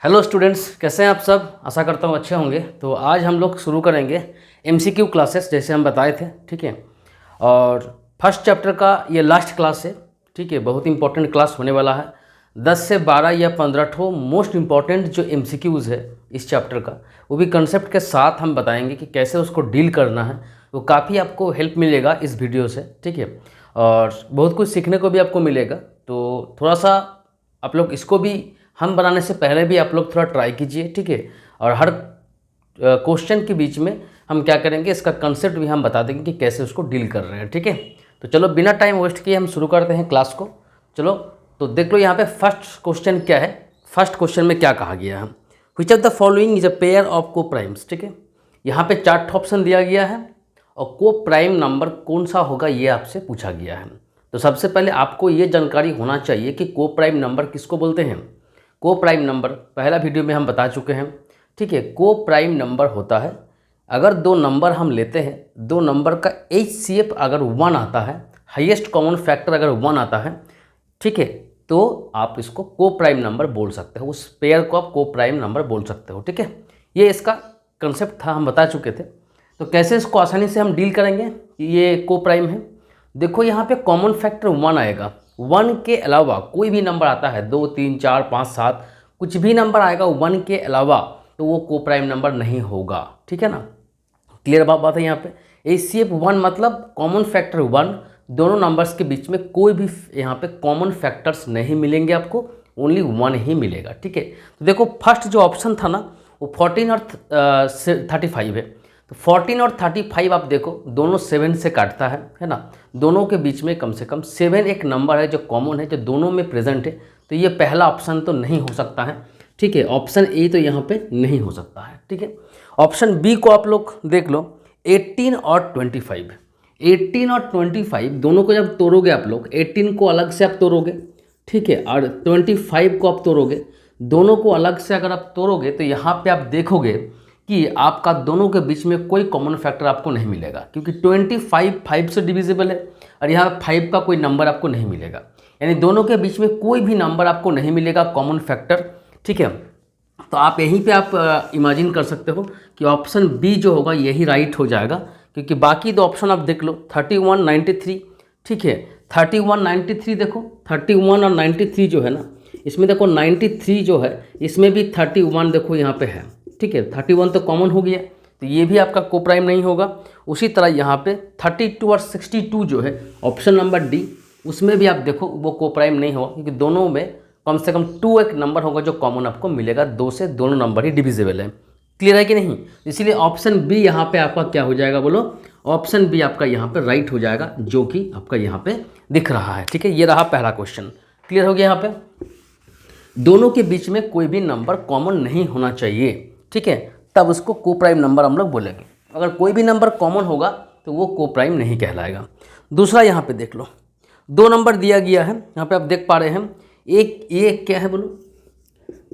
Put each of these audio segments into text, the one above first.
Hello students, कैसे हैं आप सब। आशा करता हूँ अच्छे होंगे। तो आज हम लोग शुरू करेंगे एमसीक्यू क्लासेस, जैसे हम बताए थे। ठीक है, और फर्स्ट चैप्टर का ये लास्ट क्लास है। ठीक है, बहुत इंपॉर्टेंट क्लास होने वाला है। 10 से 12 या 15 ठो मोस्ट इंपॉर्टेंट जो एमसीक्यूज़ है इस चैप्टर का, वो भी कंसेप्ट के साथ हम बताएंगे कि कैसे उसको डील करना है। वो काफ़ी आपको हेल्प मिलेगा इस वीडियो से। ठीक है, और बहुत कुछ सीखने को भी आपको मिलेगा। तो थोड़ा सा आप लोग इसको भी हम बनाने से पहले भी आप लोग थोड़ा ट्राई कीजिए। ठीक है, और हर क्वेश्चन के बीच में हम क्या करेंगे, इसका कंसेप्ट भी हम बता देंगे कि कैसे उसको डील कर रहे हैं। ठीक है, तो चलो बिना टाइम वेस्ट किए हम शुरू करते हैं क्लास को। चलो तो देख लो यहाँ पे फर्स्ट क्वेश्चन क्या है। फर्स्ट क्वेश्चन में क्या कहा गया है, which of the following is a pair of को प्राइम्स। ठीक है, यहाँ पे 4 ऑप्शन दिया गया है और को प्राइम नंबर कौन सा होगा ये आपसे पूछा गया है। तो सबसे पहले आपको ये जानकारी होना चाहिए कि को प्राइम नंबर किसको बोलते हैं। को प्राइम नंबर पहला वीडियो में हम बता चुके हैं। ठीक है, को प्राइम नंबर होता है अगर दो नंबर हम लेते हैं, दो नंबर का HCF अगर 1 आता है, हाईएस्ट कॉमन फैक्टर अगर 1 आता है, ठीक है, तो आप इसको को प्राइम नंबर बोल सकते हो। उस पेयर को आप को प्राइम नंबर बोल सकते हो। ठीक है, ये इसका कंसेप्ट था, हम बता चुके थे। तो कैसे इसको आसानी से हम डील करेंगे, ये को प्राइम है। देखो यहाँ पे कॉमन फैक्टर 1 आएगा। 1 के अलावा कोई भी नंबर आता है, 2, 3, 4, 5, 7, कुछ भी नंबर आएगा 1 के अलावा, तो वो को प्राइम नंबर नहीं होगा। ठीक है ना, क्लियर बात है। यहाँ पे HCF 1 मतलब कॉमन फैक्टर 1, दोनों नंबर्स के बीच में कोई भी यहाँ पे कॉमन फैक्टर्स नहीं मिलेंगे आपको, ओनली 1 ही मिलेगा। ठीक है, तो देखो फर्स्ट जो ऑप्शन था ना, वो 14 और 35 है। तो 14 और 35 आप देखो दोनों 7 से काटता है ना। दोनों के बीच में कम से कम 7 एक नंबर है जो कॉमन है, जो दोनों में प्रेजेंट है। तो ये पहला ऑप्शन तो नहीं हो सकता है। ठीक है, ऑप्शन ए तो यहाँ पे नहीं हो सकता है। ठीक है, ऑप्शन बी को आप लोग देख लो, 18 और 25। 18 और 25 दोनों को जब तोड़ोगे आप लोग, 18 को अलग से आप तोड़ोगे, ठीक है, और 25 को आप तोड़ोगे, दोनों को अलग से अगर आप तोड़ोगे तो यहाँ पे आप देखोगे कि आपका दोनों के बीच में कोई कॉमन फैक्टर आपको नहीं मिलेगा, क्योंकि 25 5 से डिविजिबल है और यहाँ 5 का कोई नंबर आपको नहीं मिलेगा। यानी दोनों के बीच में कोई भी नंबर आपको नहीं मिलेगा कॉमन फैक्टर। ठीक है, तो आप यहीं पे आप इमेजिन कर सकते हो कि ऑप्शन बी जो होगा यही राइट हो जाएगा, क्योंकि बाकी दो ऑप्शन आप देख लो, 31 93। ठीक है, 31 93 देखो, 31 और 93 जो है ना, इसमें देखो 93 जो है इसमें भी 31 देखो यहाँ पे है। ठीक है, 31 तो कॉमन हो गया, तो ये भी आपका को प्राइम नहीं होगा। उसी तरह यहाँ पे 32 और 62 जो है ऑप्शन नंबर डी, उसमें भी आप देखो वो को प्राइम नहीं होगा, क्योंकि दोनों में कम से कम 2 एक नंबर होगा जो कॉमन आपको मिलेगा। 2 से दोनों नंबर ही डिविजिबल है। क्लियर है कि नहीं, इसीलिए ऑप्शन बी यहाँ पे आपका क्या हो जाएगा, बोलो। ऑप्शन बी आपका यहाँ पे राइट हो जाएगा, जो कि आपका यहाँ पे दिख रहा है। ठीक है, ये रहा पहला क्वेश्चन। क्लियर हो गया। यहाँ पे दोनों के बीच में कोई भी नंबर कॉमन नहीं होना चाहिए। ठीक है, तब उसको को प्राइम नंबर हम लोग बोलेंगे। अगर कोई भी नंबर कॉमन होगा तो वो को प्राइम नहीं कहलाएगा। दूसरा यहाँ पे देख लो, 2 नंबर दिया गया है। यहाँ पे आप देख पा रहे हैं, एक ये क्या है बोलो,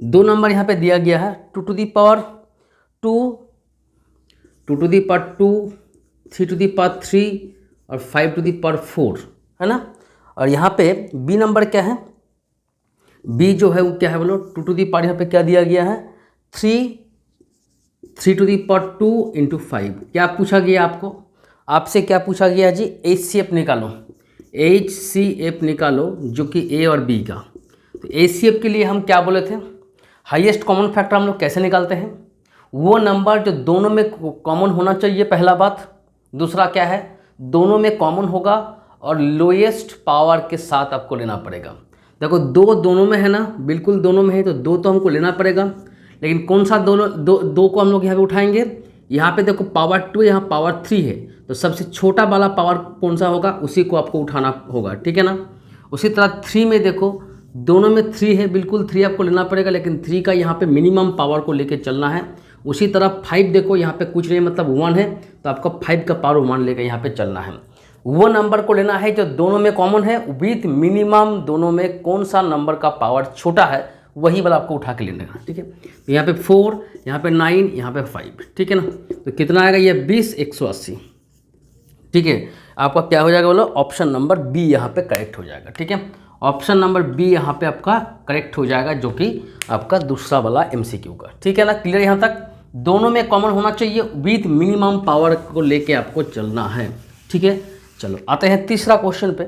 2 नंबर यहाँ पे दिया गया है, 2 to the power 2, 2 to the power 2, 3 to the power 3 और 5 to the power 4, है ना। और यहाँ पे बी नंबर क्या है, बी जो है वो क्या है बोलो, 2 to the power यहाँ पे क्या दिया गया है, 3 to the power 2 into 5। क्या पूछा गया आपको, आपसे क्या पूछा गया जी, HCF निकालो। HCF निकालो जो कि ए और बी का। तो HCF के लिए हम क्या बोले थे, हाईएस्ट कॉमन फैक्टर हम लोग कैसे निकालते हैं, वो नंबर जो दोनों में कॉमन होना चाहिए, पहला बात। दूसरा क्या है, दोनों में कॉमन होगा और लोएस्ट पावर के साथ आपको लेना पड़ेगा। देखो दोनों में है ना, बिल्कुल दोनों में है, तो 2 तो हमको लेना पड़ेगा। लेकिन कौन सा दो को हम लोग यहाँ पे उठाएंगे, यहाँ पे देखो पावर 2, यहाँ पावर 3 है, तो सबसे छोटा वाला पावर कौन सा होगा, उसी को आपको उठाना होगा। ठीक है ना। उसी तरह 3 में देखो, दोनों में 3 है, बिल्कुल 3 आपको लेना पड़ेगा, लेकिन 3 का यहाँ पे मिनिमम पावर को लेके चलना है। उसी तरह 5 देखो, यहाँ पे कुछ नहीं, मतलब 1 है, तो आपको 5 का पावर 1 लेकर यहाँ पे चलना है। वो नंबर को लेना है जो दोनों में कॉमन है, विथ मिनिमम दोनों में कौन सा नंबर का पावर छोटा है, वही वाला आपको उठा के लेना है। ठीक है, तो यहाँ पे 4, यहाँ पे 9, यहाँ पे 5। ठीक है ना, तो कितना आएगा ये 20 180। ठीक है, आपका क्या हो जाएगा बोलो, ऑप्शन नंबर बी यहाँ पे करेक्ट हो जाएगा। ठीक है, ऑप्शन नंबर बी यहाँ पे आपका करेक्ट हो जाएगा, जो कि आपका दूसरा वाला एमसीक्यू का। ठीक है ना, क्लियर यहाँ तक? दोनों में कॉमन होना चाहिए, विथ मिनिमम पावर को लेके आपको चलना है। ठीक है, चलो आते हैं तीसरा क्वेश्चन पे।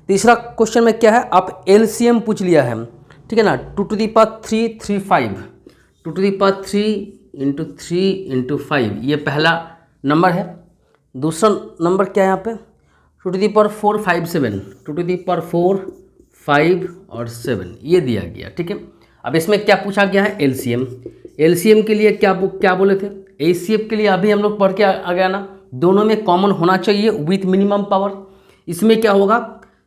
तीसरा क्वेश्चन में क्या है, आप एलसीएम पूछ लिया है। ठीक है ना, 2⁵ 35, 2⁵ इंटू 3 इंटू 5, ये पहला नंबर है। दूसरा नंबर क्या है यहाँ पे, 2⁴ 5 7, 2⁴ 5 और 7 ये दिया गया। ठीक है, अब इसमें क्या पूछा गया है, एलसीएम। एलसीएम के लिए क्या बोले थे, एचसीएफ के लिए अभी हम लोग पढ़ के आ गया ना, दोनों में कॉमन होना चाहिए विथ मिनिमम पावर। इसमें क्या होगा,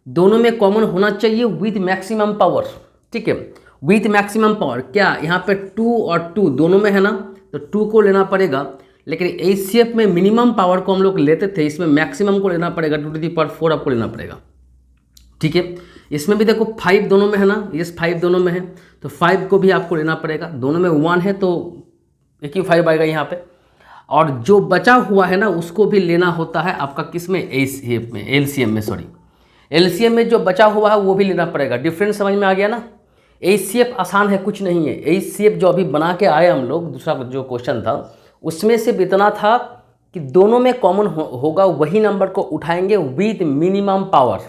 दोनों में कॉमन होना चाहिए विथ मैक्सिमम पावर। ठीक है, विथ मैक्सिमम पावर क्या, यहाँ पे 2 और 2 दोनों में है ना, तो 2 को लेना पड़ेगा। लेकिन एचसीएफ में मिनिमम पावर को हम लोग लेते थे, इसमें मैक्सिमम को लेना पड़ेगा, 2⁴ आपको लेना पड़ेगा। ठीक है, इसमें भी देखो 5 दोनों में है ना, यस 5 दोनों में है, तो 5 को भी आपको लेना पड़ेगा। दोनों में 1 है तो एक ही 5 आएगा यहाँ पे। और जो बचा हुआ है ना, उसको भी लेना होता है आपका किस में, एचसीएफ में, एलसीएम में, सॉरी एलसीएम में जो बचा हुआ है वो भी लेना पड़ेगा। डिफरेंस समझ में आ गया ना। एचसीएफ आसान है, कुछ नहीं है। एचसीएफ जो अभी बना के आए हम लोग, दूसरा जो क्वेश्चन था उसमें से इतना था कि दोनों में कॉमन होगा, वही नंबर को उठाएंगे विथ मिनिमम पावर।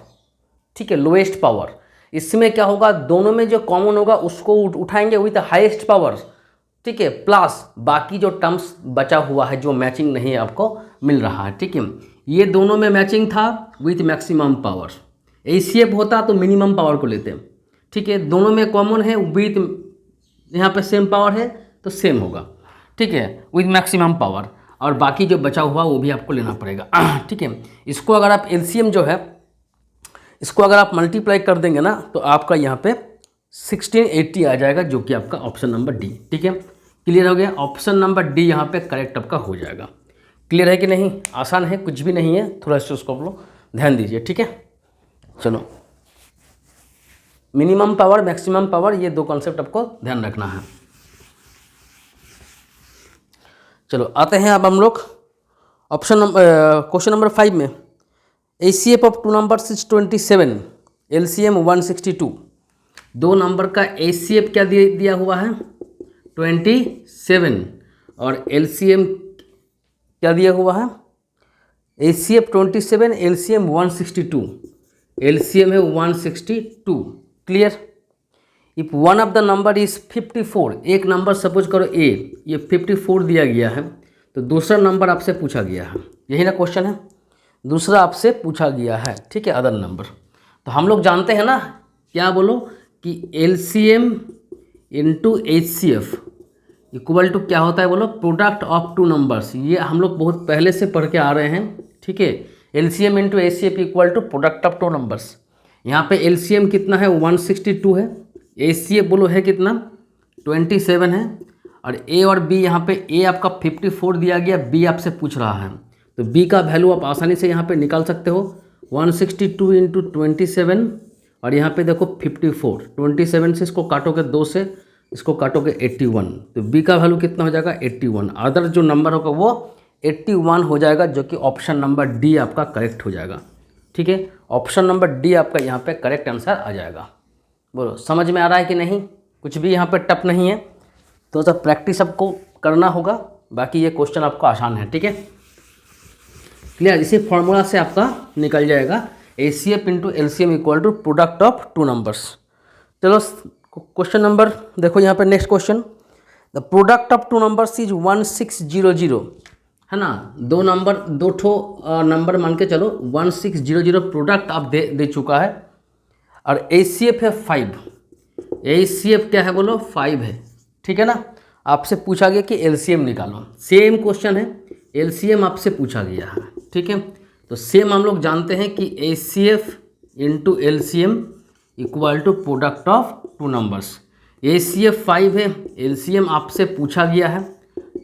ठीक है, लोएस्ट पावर। इसमें क्या होगा, दोनों में जो कॉमन होगा उसको उठाएंगे विथ हाईएस्ट पावर। ठीक है, प्लस बाकी जो टर्म्स बचा हुआ है जो मैचिंग नहीं आपको मिल रहा है। ठीक है, ये दोनों में मैचिंग था विथ मैक्सिमम पावर। एचसीएफ होता तो मिनिमम पावर को लेते। ठीक है, दोनों में कॉमन है विथ, यहाँ पे सेम पावर है तो सेम होगा। ठीक है, विथ मैक्सिमम पावर, और बाकी जो बचा हुआ वो भी आपको लेना पड़ेगा। ठीक है, इसको अगर आप एलसीएम जो है इसको अगर आप मल्टीप्लाई कर देंगे ना, तो आपका यहाँ पे 1680 आ जाएगा, जो कि आपका ऑप्शन नंबर डी। ठीक है, क्लियर हो गया, ऑप्शन नंबर डी यहाँ पे करेक्ट आपका हो जाएगा। क्लियर है कि नहीं, आसान है, कुछ भी नहीं है, थोड़ा सा उसको आप लोग ध्यान दीजिए। ठीक है, चलो मिनिमम पावर मैक्सिमम पावर, ये दो कॉन्सेप्ट आपको ध्यान रखना है। चलो आते हैं अब हम लोग क्वेश्चन नंबर 5 में। HCF of 2 numbers is 27, LCM 162। 2 number का एचसीएफ क्या दिया हुआ है, 27, और एलसीएम क्या दिया हुआ है, एचसीएफ 27, एलसीएम 162, एलसीएम है 162। Clear. If one of the number is 54, एक नंबर सपोज करो ए, ये 54 दिया गया है, तो दूसरा नंबर आपसे पूछा गया है, यही ना क्वेश्चन है, दूसरा आपसे पूछा गया है। ठीक है, अदर नंबर। तो हम लोग जानते हैं ना, क्या बोलो कि LCM into HCF equal to क्या होता है, बोलो प्रोडक्ट ऑफ 2 नंबर्स। ये हम लोग बहुत पहले से पढ़ के आ रहे हैं। ठीक है, LCM into HCF equal to product of 2 numbers. यहाँ पे एलसीएम कितना है, 162 है, एचसीएफ बोलो है कितना, 27 है, और ए और बी, यहाँ पे ए आपका 54 दिया गया, बी आपसे पूछ रहा है, तो बी का वैल्यू आप आसानी से यहाँ पे निकाल सकते हो, 162 इंटू 27, और यहाँ पे देखो 54, 27 से इसको काटोगे 2 से, इसको काटोगे 81, तो बी का वैल्यू कितना हो जाएगा, 81। अदर जो नंबर होगा वो 81 हो जाएगा, जो कि ऑप्शन नंबर डी आपका करेक्ट हो जाएगा। ठीक है, ऑप्शन नंबर डी आपका यहाँ पे करेक्ट आंसर आ जाएगा। बोलो समझ में आ रहा है कि नहीं, कुछ भी यहाँ पे टफ नहीं है, तो सब प्रैक्टिस आपको करना होगा, बाकी ये क्वेश्चन आपको आसान है। ठीक है, क्लियर। इसी फॉर्मूला से आपका निकल जाएगा HCF into LCM equal to product of 2 numbers. चलो क्वेश्चन नंबर देखो यहाँ पे, next question, the product of 2 numbers is 1600, है ना, 2 नंबर मान के चलो, 1600 प्रोडक्ट आप दे चुका है, और एचसीएफ है 5, एचसीएफ क्या है बोलो, 5 है। ठीक है ना, आपसे पूछा गया कि एलसीएम निकालो, सेम क्वेश्चन है, एलसीएम आपसे पूछा गया है। ठीक है, तो सेम हम लोग जानते हैं कि HCF into LCM equal to product of 2 numbers. HCF 5 है, एलसीएम आपसे पूछा गया है।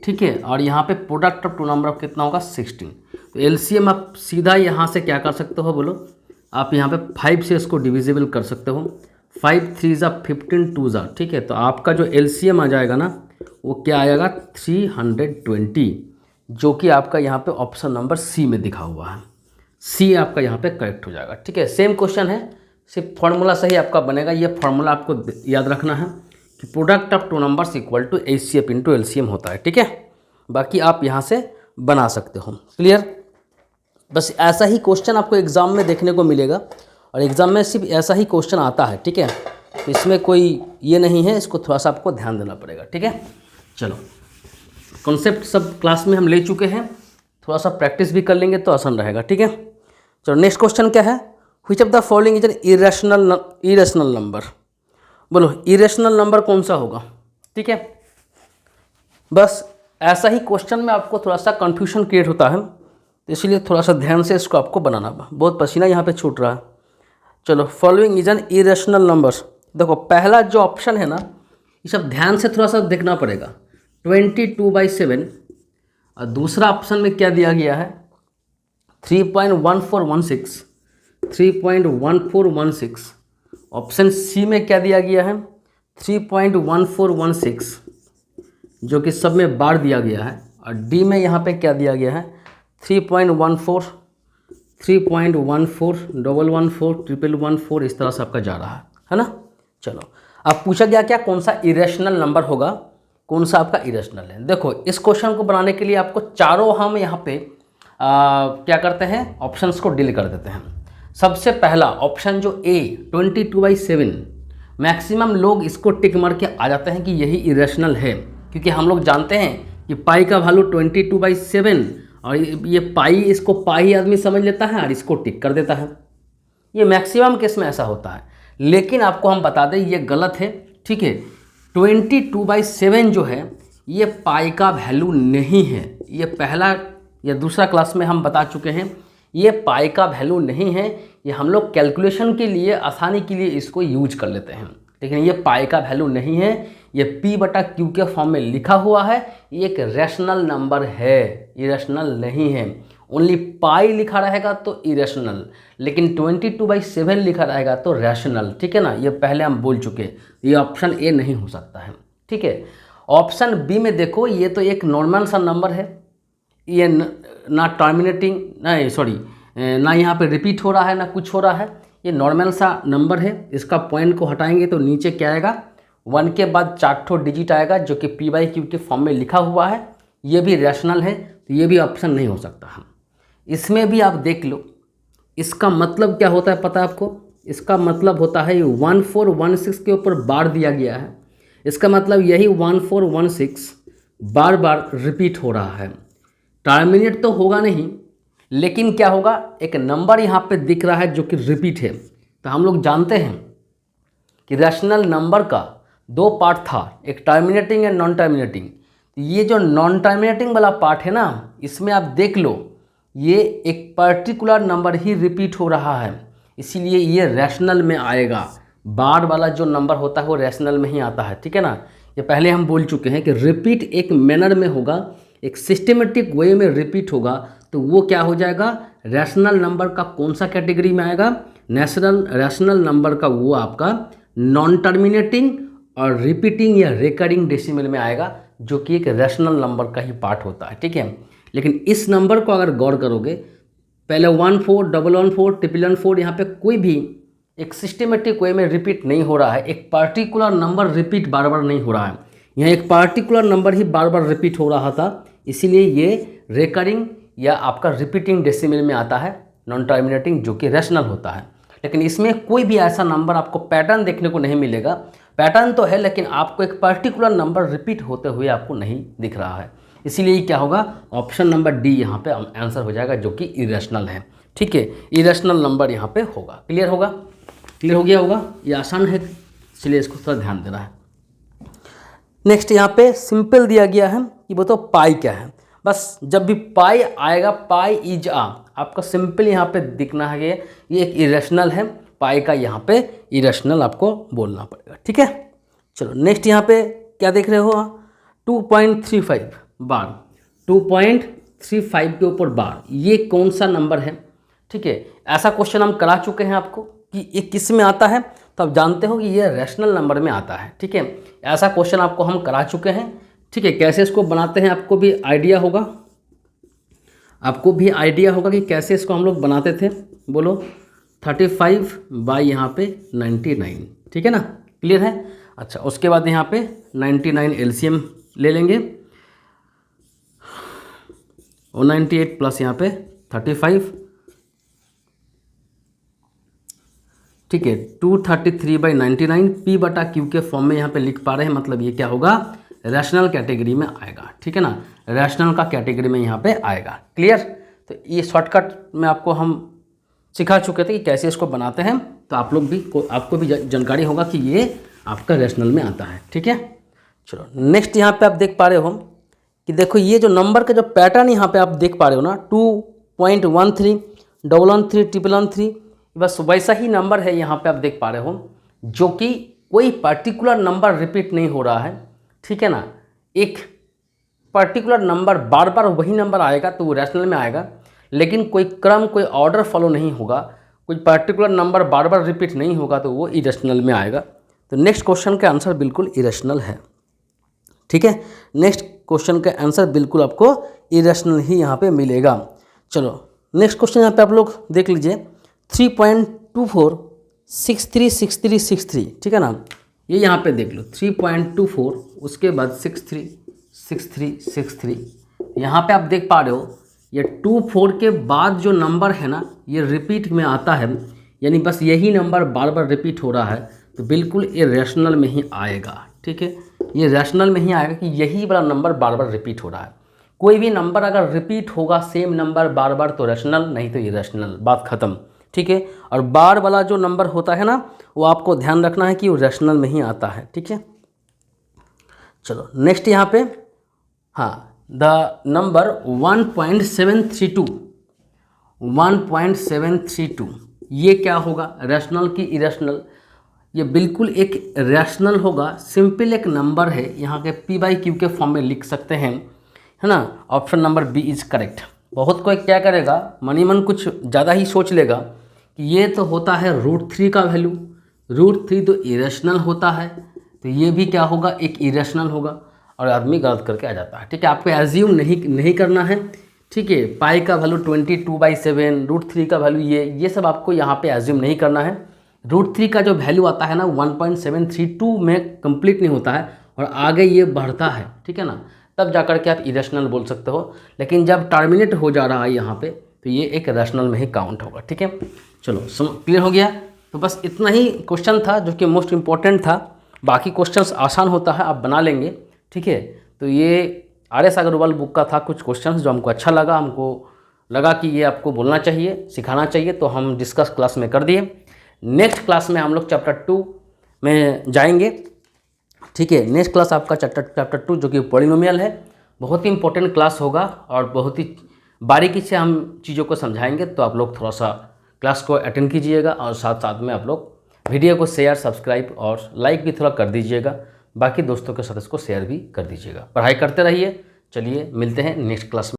ठीक है, और यहाँ पे प्रोडक्ट ऑफ 2 नंबर कितना होगा, 16। तो एलसीएम आप सीधा यहाँ से क्या कर सकते हो बोलो, आप यहाँ पे 5 से इसको डिविजिबल कर सकते हो, 5 3 ज़ा 15 2 ज़ा। ठीक है, तो आपका जो एलसीएम आ जाएगा ना, वो क्या आएगा, 320, जो कि आपका यहाँ पे ऑप्शन नंबर सी में दिखा हुआ है। सी आपका यहाँ पे करेक्ट हो जाएगा। ठीक है, सेम क्वेश्चन है, सिर्फ फॉर्मूला सही आपका बनेगा। ये फॉर्मूला आपको याद रखना है कि product of two numbers equal to HCF into LCM होता है, ठीक है। बाकी आप यहाँ से बना सकते हो। क्लियर? बस ऐसा ही क्वेश्चन आपको एग्ज़ाम में देखने को मिलेगा और एग्ज़ाम में सिर्फ ऐसा ही क्वेश्चन आता है, ठीक है। तो इसमें कोई ये नहीं है, इसको थोड़ा सा आपको ध्यान देना पड़ेगा, ठीक है। चलो, कॉन्सेप्ट सब क्लास में हम ले चुके हैं, थोड़ा सा प्रैक्टिस भी कर लेंगे तो आसान रहेगा, ठीक है। चलो, नेक्स्ट क्वेश्चन क्या है? Which of the following is an irrational number. बोलो, इरेशनल नंबर कौन सा होगा, ठीक है। बस ऐसा ही क्वेश्चन में आपको थोड़ा सा कन्फ्यूजन क्रिएट होता है, तो इसलिए थोड़ा सा ध्यान से इसको आपको बनाना। बहुत पसीना यहाँ पे छूट रहा है। चलो, following is an irrational numbers. देखो, पहला जो ऑप्शन है ना, ये सब ध्यान से थोड़ा सा देखना पड़ेगा। 22/7 और दूसरा ऑप्शन में क्या दिया गया है? 3.1416, 3.1416। ऑप्शन सी में क्या दिया गया है? 3.1416, जो कि सब में बार दिया गया है। और डी में यहाँ पे क्या दिया गया है? 3.14, 3.14, 114, 1114, इस तरह से आपका जा रहा है ना। चलो, अब पूछा गया क्या कौन सा इरेशनल नंबर होगा, कौन सा आपका इरेशनल है। देखो, इस क्वेश्चन को बनाने के लिए आपको चारों हम यहाँ पे क्या करते हैं, ऑप्शंस को डील कर देते हैं। सबसे पहला ऑप्शन जो ए 22/7, मैक्सिमम लोग इसको टिक मार के आ जाते हैं कि यही इरेशनल है, क्योंकि हम लोग जानते हैं कि पाई का वैल्यू 22/7 और ये पाई, इसको पाई आदमी समझ लेता है और इसको टिक कर देता है। ये मैक्सिमम केस में ऐसा होता है, लेकिन आपको हम बता दें ये गलत है, ठीक है। 22/7 जो है ये पाई का वैल्यू नहीं है। ये पहला या दूसरा क्लास में हम बता चुके हैं, ये पाई का वैल्यू नहीं है। ये हम लोग कैलकुलेशन के लिए, आसानी के लिए इसको यूज कर लेते हैं, लेकिन ये पाई का वैल्यू नहीं है। ये P/Q के फॉर्म में लिखा हुआ है। ये एक रैशनल नंबर है, इरेशनल नहीं है। ओनली पाई लिखा रहेगा तो इरेशनल, लेकिन 22/7 लिखा रहेगा तो रैशनल, ठीक है ना। ये पहले हम बोल चुके, ये ऑप्शन ए नहीं हो सकता है, ठीक है। ऑप्शन बी में देखो, ये तो एक नॉर्मल सा नंबर है। ये ना टर्मिनेटिंग, नहीं सॉरी, ना यहाँ पे रिपीट हो रहा है ना कुछ हो रहा है। ये नॉर्मल सा नंबर है। इसका पॉइंट को हटाएंगे तो नीचे क्या आएगा? 1 के बाद 4 डिजिट आएगा, जो कि P/Q के फॉर्म में लिखा हुआ है। ये भी रैशनल है, तो ये भी ऑप्शन नहीं हो सकता है। इसमें भी आप देख लो, इसका मतलब क्या होता है पता है आपको? इसका मतलब होता है 1416 के ऊपर बार दिया गया है। इसका मतलब यही 1416 बार बार रिपीट हो रहा है। टर्मिनेट तो होगा नहीं, लेकिन क्या होगा, एक नंबर यहाँ पे दिख रहा है जो कि रिपीट है। तो हम लोग जानते हैं कि रैशनल नंबर का 2 पार्ट था, एक टर्मिनेटिंग एंड नॉन टर्मिनेटिंग। ये जो नॉन टर्मिनेटिंग वाला पार्ट है ना, इसमें आप देख लो, ये एक पर्टिकुलर नंबर ही रिपीट हो रहा है, इसीलिए ये रैशनल में आएगा। बार वाला जो नंबर होता है वो रैशनल में ही आता है, ठीक है ना। ये पहले हम बोल चुके हैं कि रिपीट एक मैनर में होगा, एक सिस्टमेटिक वे में रिपीट होगा, तो वो क्या हो जाएगा? रैशनल नंबर का कौन सा कैटेगरी में आएगा? रैशनल नंबर का वो आपका नॉन टर्मिनेटिंग और रिपीटिंग या रिकरिंग डेसिमल में आएगा, जो कि एक रैशनल नंबर का ही पार्ट होता है, ठीक है। लेकिन इस नंबर को अगर गौर करोगे, पहले 14, 114, 114, यहाँ पे कोई भी एक सिस्टमेटिक वे में रिपीट नहीं हो रहा है। एक पार्टिकुलर नंबर रिपीट बार बार नहीं हो रहा है, यहाँ एक पार्टिकुलर नंबर ही बार बार रिपीट हो रहा था, इसीलिए ये रिकरिंग या आपका रिपीटिंग डेसिमल में आता है, नॉन टर्मिनेटिंग, जो कि रैशनल होता है। लेकिन इसमें कोई भी ऐसा नंबर आपको पैटर्न देखने को नहीं मिलेगा। पैटर्न तो है, लेकिन आपको एक पर्टिकुलर नंबर रिपीट होते हुए आपको नहीं दिख रहा है, इसीलिए क्या होगा? ऑप्शन नंबर डी यहाँ पे आंसर हो जाएगा, जो कि इरेशनल है, ठीक है। इरेशनल नंबर यहाँ पे होगा। क्लियर होगा? क्लियर हो गया होगा? ये आसान है, इसलिए इसको थोड़ा ध्यान देना है। नेक्स्ट यहाँ पे सिंपल दिया गया है कि बताओ पाई क्या है। बस जब भी पाई आएगा, पाई इज आपका सिंपल यहाँ पे दिखना है, ये एक इरेशनल है। पाई का यहाँ पे इरेशनल आपको बोलना पड़ेगा, ठीक है। चलो, नेक्स्ट यहाँ पे क्या देख रहे हो? 2.35 बार, 2.35 के ऊपर बार, ये कौन सा नंबर है, ठीक है। ऐसा क्वेश्चन हम करा चुके हैं आपको कि ये किस में आता है, तो आप जानते हो कि ये रैशनल नंबर में आता है, ठीक है। ऐसा क्वेश्चन आपको हम करा चुके हैं, ठीक है। कैसे इसको बनाते हैं आपको भी आइडिया होगा, आपको भी आइडिया होगा कि कैसे इसको हम लोग बनाते थे। बोलो, 35 बाई यहाँ पे 99, ठीक है ना, क्लियर है। अच्छा, उसके बाद यहाँ पे 99 एलसीएम ले लेंगे और 98 प्लस यहाँ पे 35, ठीक है। 233 बाई 99 पी बटा क्यू के फॉर्म में यहाँ पे लिख पा रहे हैं, मतलब ये क्या होगा, रैशनल कैटेगरी में आएगा, ठीक है ना, रैशनल का कैटेगरी में यहाँ पे आएगा, क्लियर। तो ये शॉर्टकट में आपको हम सिखा चुके थे कि कैसे इसको बनाते हैं, तो आप लोग भी आपको भी जानकारी होगा कि ये आपका रैशनल में आता है, ठीक है। चलो नेक्स्ट यहाँ पे आप देख पा रहे हो कि देखो ये जो नंबर का जो पैटर्न यहाँ पे आप देख पा रहे हो ना, 2.13 113 113, बस वैसा ही नंबर है यहाँ पे आप देख पा रहे हो, जो कि कोई पर्टिकुलर नंबर रिपीट नहीं हो रहा है, ठीक है ना। एक पर्टिकुलर नंबर बार बार वही नंबर आएगा तो वो रैशनल में आएगा, लेकिन कोई क्रम कोई ऑर्डर फॉलो नहीं होगा, कोई पर्टिकुलर नंबर बार बार रिपीट नहीं होगा तो वो इरेशनल में आएगा। तो नेक्स्ट क्वेश्चन का आंसर बिल्कुल इरेशनल है, ठीक है। नेक्स्ट क्वेश्चन का आंसर बिल्कुल आपको इरेशनल ही यहाँ पे मिलेगा। चलो नेक्स्ट क्वेश्चन यहाँ पे आप लोग देख लीजिए, 3.24 636363, ठीक है ना, ये यहाँ पे देख लो 3.24 उसके बाद 636363, यहाँ पे आप देख पा रहे हो ये 24 के बाद जो नंबर है ना ये रिपीट में आता है, यानी बस यही नंबर बार बार रिपीट हो रहा है, तो बिल्कुल ये रैशनल में ही आएगा, ठीक है। ये रैशनल में ही आएगा कि यही वाला नंबर बार बार रिपीट हो रहा है। कोई भी नंबर अगर रिपीट होगा सेम नंबर बार बार तो रैशनल, नहीं तो इरेशनल, बात ख़त्म, ठीक है। और बार वाला जो नंबर होता है ना वो आपको ध्यान रखना है कि वो रैशनल में ही आता है, ठीक है। चलो नेक्स्ट यहाँ पे, हाँ, द नंबर 1.732 ये क्या होगा, रैशनल की इरेशनल। ये बिल्कुल एक रैशनल होगा, सिंपल एक नंबर है, यहाँ के पी बाई क्यू के फॉर्म में लिख सकते हैं, है ना। Option number B is correct. बहुत कोई क्या करेगा, मनी मन कुछ ज़्यादा ही सोच लेगा कि ये तो होता है √3 का वैल्यू, √3 तो इरेशनल होता है, तो ये भी क्या होगा, एक इरेशनल होगा, और आदमी गलत करके आ जाता है, ठीक है। आपको एज्यूम नहीं करना है, ठीक है। पाई का वैल्यू 22/7, √3 का वैल्यू ये सब आपको यहाँ पे एज्यूम नहीं करना है। √3 का जो वैल्यू आता है ना 1.732 में कंप्लीट नहीं होता है और आगे ये बढ़ता है, ठीक है ना, तब जाकर के आप इरेशनल बोल सकते हो, लेकिन जब टर्मिनेट हो जा रहा है यहाँ पे तो ये एक रैशनल में ही काउंट होगा, ठीक है। चलो क्लियर हो गया। तो बस इतना ही क्वेश्चन था जो कि मोस्ट इम्पॉर्टेंट था, बाकी क्वेश्चंस आसान होता है, आप बना लेंगे, ठीक है। तो ये RS अग्रवाल बुक का था कुछ क्वेश्चंस जो हमको अच्छा लगा, हमको लगा कि ये आपको बोलना चाहिए, सिखाना चाहिए, तो हम डिस्कस क्लास में कर दिए। नेक्स्ट क्लास में हम लोग चैप्टर 2 में जाएंगे, ठीक है। नेक्स्ट क्लास आपका चैप्टर 2 जो कि पॉलिनोमियल है, बहुत ही इंपॉर्टेंट क्लास होगा और बहुत ही बारीकी से हम चीज़ों को समझाएंगे, तो आप लोग थोड़ा सा क्लास को अटेंड कीजिएगा और साथ साथ में आप लोग वीडियो को शेयर, सब्सक्राइब और लाइक भी थोड़ा कर दीजिएगा, बाकी दोस्तों के साथ इसको शेयर भी कर दीजिएगा। पढ़ाई करते रहिए। चलिए मिलते हैं नेक्स्ट क्लास में।